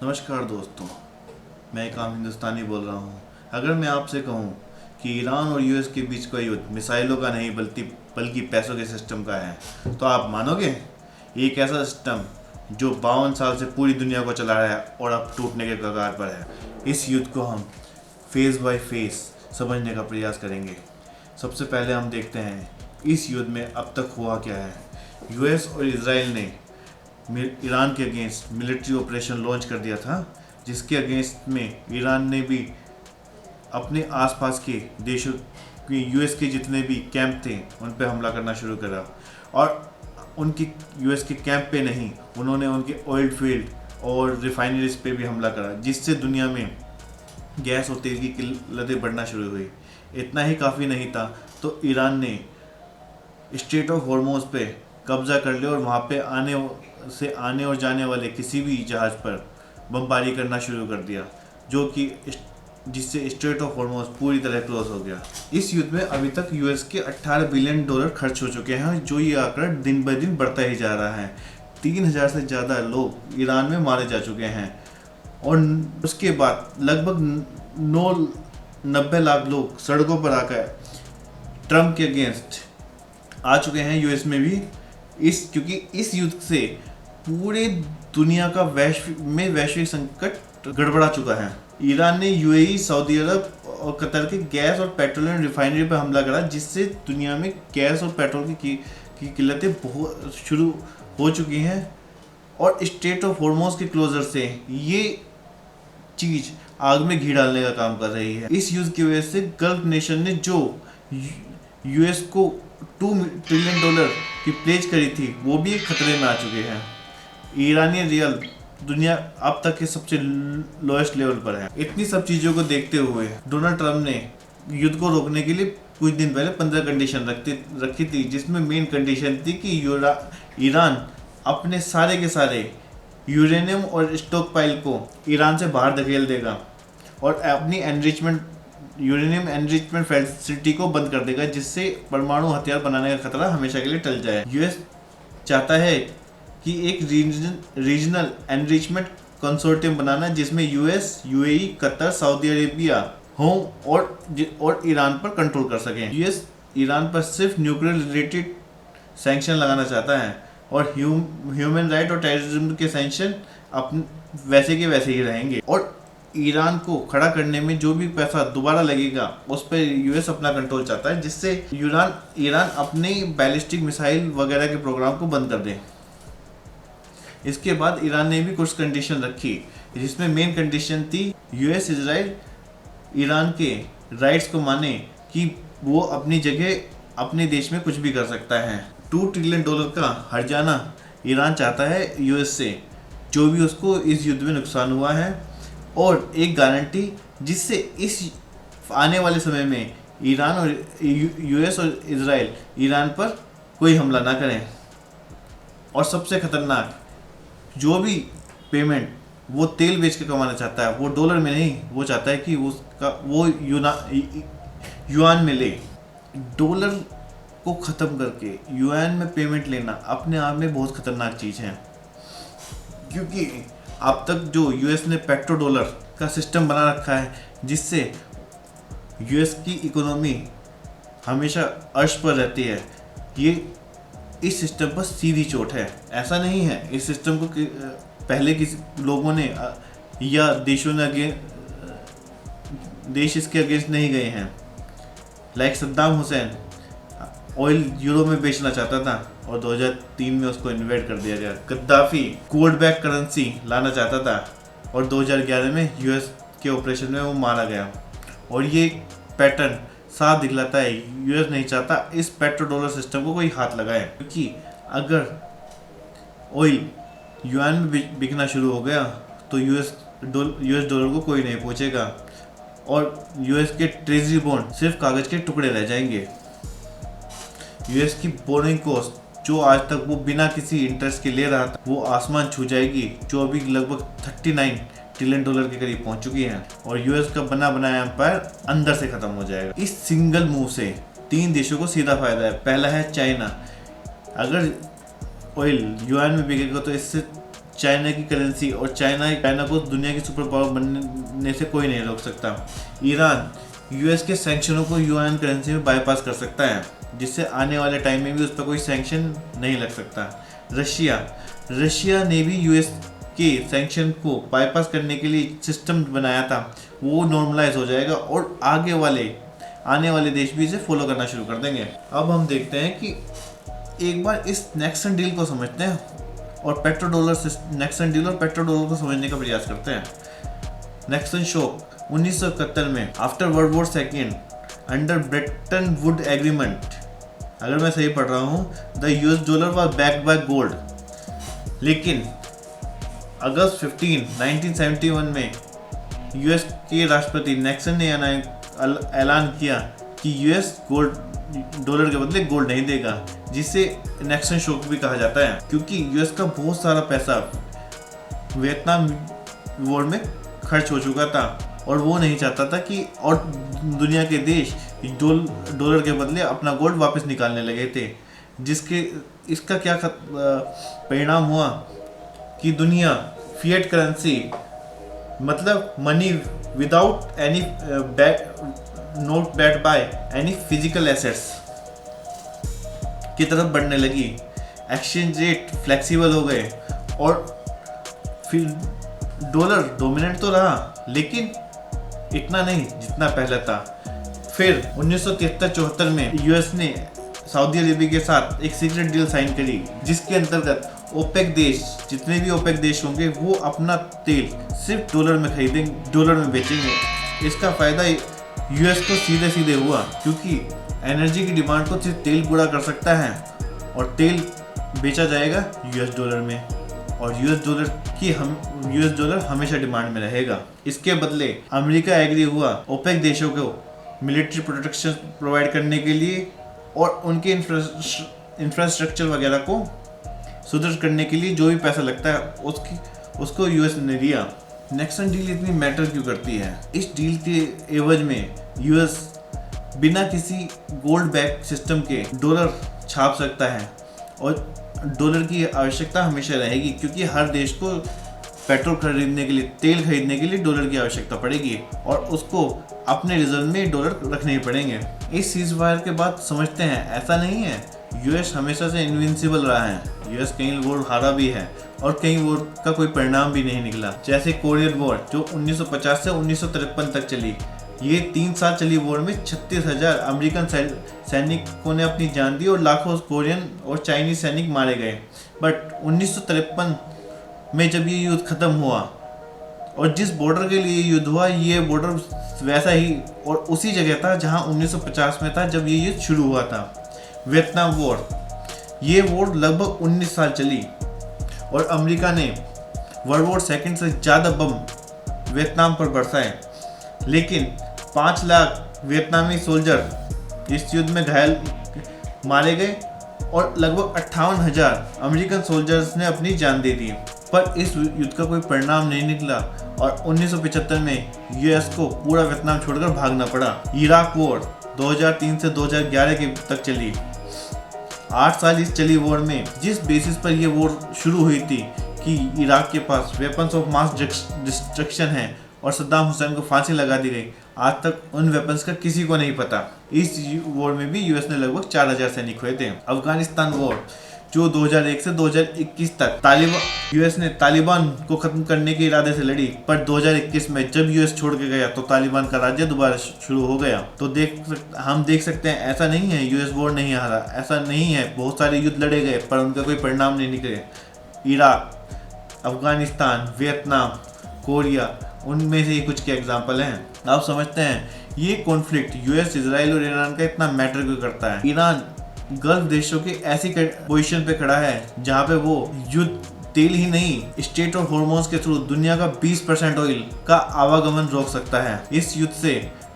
नमस्कार दोस्तों, मैं काम हिंदुस्तानी बोल रहा हूँ। अगर मैं आपसे कहूँ कि ईरान और यूएस के बीच का युद्ध मिसाइलों का नहीं बल्कि पैसों के सिस्टम का है, तो आप मानोगे? एक ऐसा सिस्टम जो 52 साल से पूरी दुनिया को चला रहा है और अब टूटने के कगार पर है। इस युद्ध को हम फेस बाय फेस समझने का प्रयास करेंगे। सबसे पहले हम देखते हैं इस युद्ध में अब तक हुआ क्या है। यूएस और इसराइल ने ईरान के अगेंस्ट मिलिट्री ऑपरेशन लॉन्च कर दिया था, जिसके अगेंस्ट में ईरान ने भी अपने आसपास के देशों के यूएस के जितने भी कैंप थे उन पर हमला करना शुरू करा। और उनके यूएस के कैंप पे नहीं, उन्होंने उनके ऑयल फील्ड और रिफाइनरीज पे भी हमला करा, जिससे दुनिया में गैस और तेल की किल्लतें बढ़ना शुरू हुई। इतना ही काफ़ी नहीं था तो ईरान ने स्ट्रेट ऑफ हॉर्मोज पे कब्जा कर लिया और वहाँ पे आने और जाने वाले किसी भी जहाज़ पर बमबारी करना शुरू कर दिया, जिससे स्ट्रेट ऑफ हॉर्मोज पूरी तरह क्लोज हो गया। इस युद्ध में अभी तक यूएस के $18 बिलियन खर्च हो चुके हैं, जो ये आंकड़ा दिन ब दिन बढ़ता ही जा रहा है। 3000 से ज़्यादा लोग ईरान में मारे जा चुके हैं और उसके बाद लगभग 90 लाख लोग सड़कों पर आकर ट्रम्प के अगेंस्ट आ चुके हैं यूएस में भी। क्योंकि इस युद्ध से पूरे दुनिया का वैश्विक संकट गड़बड़ा चुका है। ईरान ने यूएई, सऊदी अरब और कतर के गैस और पेट्रोलियम रिफाइनरी पर हमला करा, जिससे दुनिया में गैस और पेट्रोल की किल्लतें बहुत शुरू हो चुकी हैं। और स्ट्रेट ऑफ हॉर्मोज के क्लोजर से ये चीज़ आग में घी डालने का काम कर रही है। इस युद्ध की वजह से गल्फ नेशन ने जो यूएस को $2 ट्रिलियन की प्लेज करी थी, वो भी एक खतरे में आ चुके हैं। ईरानी रियल दुनिया अब तक के सबसे लोएस्ट लेवल पर है। इतनी सब चीज़ों को देखते हुए डोनाल्ड ट्रम्प ने युद्ध को रोकने के लिए कुछ दिन पहले 15 कंडीशन रखी थी, जिसमें मेन कंडीशन थी कि ईरान अपने सारे के सारे यूरेनियम और स्टॉक पाइल को ईरान से बाहर धकेल देगा और अपनी यूरेनियम एनरिचमेंट फैसिलिटी को बंद कर देगा, जिससे परमाणु हथियार बनाने का खतरा हमेशा के लिए टल जाए। यूएस चाहता है कि एक रीजनल एनरिचमेंट कंसोर्टियम बनाना, जिसमें US, UAE, Qatar, Saudi Arabia हो और ईरान पर कंट्रोल कर सकें। यूएस ईरान पर सिर्फ न्यूक्लियर रिलेटेड सैंक्शन लगाना चाहता है और ह्यूमन राइट और टेररिज्म के सैंक्शन वैसे के वैसे ही रहेंगे। और ईरान को खड़ा करने में जो भी पैसा दोबारा लगेगा उस पर यूएस अपना कंट्रोल चाहता है, जिससे ईरान अपने बैलिस्टिक मिसाइल वगैरह के प्रोग्राम को बंद कर दे। इसके बाद ईरान ने भी कुछ कंडीशन रखी, जिसमें मेन कंडीशन थी यूएस इजराइल ईरान के राइट्स को माने कि वो अपनी जगह अपने देश में कुछ भी कर सकता है। $2 ट्रिलियन का हर्जाना ईरान चाहता है यूएस से, जो भी उसको इस युद्ध में नुकसान हुआ है, और एक गारंटी जिससे इस आने वाले समय में ईरान और यूएस और इजराइल ईरान पर कोई हमला ना करें। और सबसे खतरनाक, जो भी पेमेंट वो तेल बेच के कमाना चाहता है, वो डॉलर में नहीं, वो चाहता है कि वो युआन में ले। डॉलर को ख़त्म करके युआन में पेमेंट लेना अपने आप में बहुत खतरनाक चीज़ है, क्योंकि अब तक जो यूएस ने पेट्रो डॉलर का सिस्टम बना रखा है, जिससे यूएस की इकोनॉमी हमेशा अर्श पर रहती है, ये इस सिस्टम पर सीधी चोट है। ऐसा नहीं है इस सिस्टम को पहले किसी लोगों ने या देशों ने देश इसके अगेंस्ट नहीं गए हैं। Like Saddam Hussain oil euro में बेचना चाहता था और 2003 में उसको इन्वेट कर दिया गया। गद्दाफी कोड बैक करेंसी लाना चाहता था और 2011 में यूएस के ऑपरेशन में वो मारा गया। और ये पैटर्न साफ दिखलाता है, यूएस नहीं चाहता इस पेट्रो डॉलर सिस्टम को कोई हाथ लगाए, क्योंकि अगर ऑयल युआन में बिकना शुरू हो गया तो यूएस डॉलर को कोई नहीं पूछेगा और यूएस के ट्रेजरी बॉन्ड सिर्फ कागज के टुकड़े रह जाएंगे। यूएस की बोरिंग कॉस्ट, जो आज तक वो बिना किसी इंटरेस्ट के ले रहा था, वो आसमान छू जाएगी, जो अभी लगभग $39 ट्रिलियन के करीब पहुंच चुकी है। और यूएस का बना बनाया एम्पायर अंदर से खत्म हो जाएगा। इस सिंगल मूव से 3 देशों को सीधा फायदा है। पहला है चाइना। अगर ऑयल युआन में बिकेगा तो इससे चाइना की करेंसी और चाइना को दुनिया की सुपर पावर बनने से कोई नहीं रोक सकता। ईरान यूएस के सैंक्शनों को युआन करेंसी में बाईपास कर सकता है, जिससे आने वाले टाइम में भी उस पर कोई सैंक्शन नहीं लग सकता। रशिया ने भी यूएस के सैंक्शन को बाईपास करने के लिए सिस्टम बनाया था, वो नॉर्मलाइज हो जाएगा और आने वाले देश भी इसे फॉलो करना शुरू कर देंगे। अब हम देखते हैं कि एक बार इस नेक्सन डील को समझते हैं और नेक्सन डील और पेट्रो डॉलर को समझने का प्रयास करते हैं। नेक्सन शॉक 1971 में after world war second under Brayton would agreement, अगर मैं सही पढ़ रहा हूँ, the US dollar was backed by gold. लेकिन अगस्त 15, 1971 में यूएस के राष्ट्रपति नेक्सन ने ऐलान किया कि यूएस डॉलर के बदले गोल्ड नहीं देगा, जिसे नेक्सन शॉक भी कहा जाता है, क्योंकि यूएस का बहुत सारा पैसा वियतनाम वॉर में खर्च हो चुका था और वो नहीं चाहता था कि और दुनिया के देश डॉलर के बदले अपना गोल्ड वापस निकालने लगे थे, इसका क्या परिणाम हुआ कि दुनिया फिएट करेंसी मतलब money without any not backed by any physical assets की तरफ बढ़ने लगी। एक्सचेंज रेट फ्लेक्सिबल हो गए और फिर डॉलर डोमिनेंट तो रहा, लेकिन इतना नहीं जितना पहले था। फिर 1973-74 में यूएस ने सऊदी अरेबिया के साथ एक सीक्रेट डील साइन करी, जिसके अंतर्गत ओपेक देश, जितने भी ओपेक देश होंगे, वो अपना तेल सिर्फ डॉलर में खरीदेंगे, डॉलर में बेचेंगे। इसका फायदा यूएस को सीधे हुआ, क्योंकि एनर्जी की डिमांड को सिर्फ तेल पूरा कर सकता है और तेल बेचा जाएगा यूएस डॉलर में, और यूएस डॉलर हमेशा डिमांड में रहेगा। इसके बदले अमेरिका एग्री हुआ ओपेक देशों को मिलिट्री प्रोटेक्शन प्रोवाइड करने के लिए और उनके इंफ्रास्ट्रक्चर वगैरह को सुदृढ़ करने के लिए जो भी पैसा लगता है उसको यूएस ने दिया। नेक्सन डील इतनी मैटर क्यों करती है? इस डील के एवज में यूएस बिना किसी गोल्ड बैक सिस्टम के डॉलर छाप सकता है और डॉलर की आवश्यकता हमेशा रहेगी, क्योंकि हर देश को पेट्रोल खरीदने के लिए, तेल खरीदने के लिए डॉलर की आवश्यकता पड़ेगी और उसको अपने रिजर्व में डॉलर रखने ही पड़ेंगे। इस सीज फायर के बाद समझते हैं ऐसा नहीं है, यूएस हमेशा से इनविंसिबल रहा है। यूएस कई वॉर हारा भी है और कई वॉर का कोई परिणाम भी नहीं निकला, जैसे कोरियन वॉर जो 1950 से 1953 तक चली। ये 3 साल चली वॉर में 36,000 अमेरिकन सैनिकों ने अपनी जान दी और लाखों कोरियन और चाइनीज सैनिक मारे गए। बट 1953 में जब ये युद्ध खत्म हुआ और जिस बॉर्डर के लिए युद्ध हुआ, ये बॉर्डर वैसा ही और उसी जगह था जहां 1950 में था जब ये युद्ध शुरू हुआ था, वियतनाम वॉर। ये वॉर लगभग 19 साल चली और अमेरिका ने वर्ल्ड वॉर सेकेंड से ज़्यादा बम वियतनाम पर बरसाए, लेकिन 5 लाख वियतनामी सोल्जर इस युद्ध में घायल मारे गए और लगभग 58,000 अमेरिकन सोल्जर्स ने अपनी जान दे दी। पर इस युद्ध का कोई परिणाम नहीं निकला और 1975 में यूएस को पूरा वियतनाम छोड़कर भागना पड़ा। इराक वॉर 2003 से 2011 के तक चली। 8 साल इस चली वॉर में जिस बेसिस पर यह वॉर शुरू हुई थी कि इराक के पास वेपन्स ऑफ मास डिस्ट्रक्शन है और सद्दाम हुसैन को फांसी लगा दी गई, आज तक उन वेपन्स का किसी को नहीं पता। इस वॉर में भी यूएस ने लगभग 4,000 सैनिक हुए थे। अफगानिस्तान वॉर जो 2001 से 2021 तक यूएस ने तालिबान को खत्म करने के इरादे से लड़ी, पर 2021 में जब यूएस छोड़ के गया तो तालिबान का राज्य दोबारा शुरू हो गया। तो हम देख सकते हैं ऐसा नहीं है यूएस वॉर नहीं हारा, ऐसा नहीं है, बहुत सारे युद्ध लड़े गए पर उनका कोई परिणाम नहीं निकले। इराक, अफगानिस्तान, वियतनाम, कोरिया, उनमें से ही कुछ के एग्जाम्पल हैं। आप समझते हैं ये कॉन्फ्लिक्ट यूएस, इजराइल और ईरान का इतना मैटर क्यों करता है। ईरान गल्फ देशों के ऐसी पोजीशन पे खड़ा है जहाँ पे वो युद्ध तेल ही नहीं, स्टेट और हार्मोन्स के थ्रू दुनिया का 20% ऑयल का आवागमन रोक सकता है। इस युद्ध से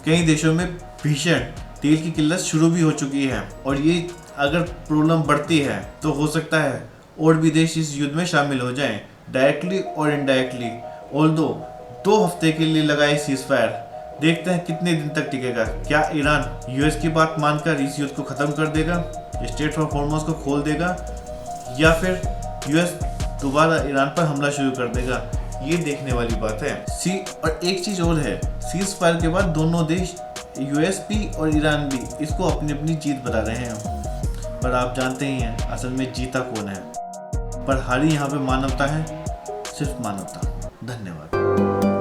कई देशों में भीषण तेल की किल्लत शुरू भी हो चुकी है और ये अगर प्रॉब्लम बढ़ती है तो हो सकता है और भी देश इस युद्ध में शामिल हो जाएं, डायरेक्टली और इनडायरेक्टली। ऑल्दो 2 हफ्ते के लिए लगा है सीज फायर, देखते हैं कितने दिन तक टिकेगा। क्या ईरान यूएस की बात मानकर इस युद्ध को खत्म कर देगा, स्टेट ऑफ हार्मोन्स को खोल देगा, या फिर यूएस दोबारा ईरान पर हमला शुरू कर देगा, ये देखने वाली बात है। और एक चीज़ और है, सीज फायर के बाद दोनों देश यूएस भी और ईरान भी इसको अपनी अपनी जीत बता रहे हैं, पर आप जानते ही हैं असल में जीता कौन है। पर हारी यहाँ पे मानवता है, सिर्फ मानवता। धन्यवाद।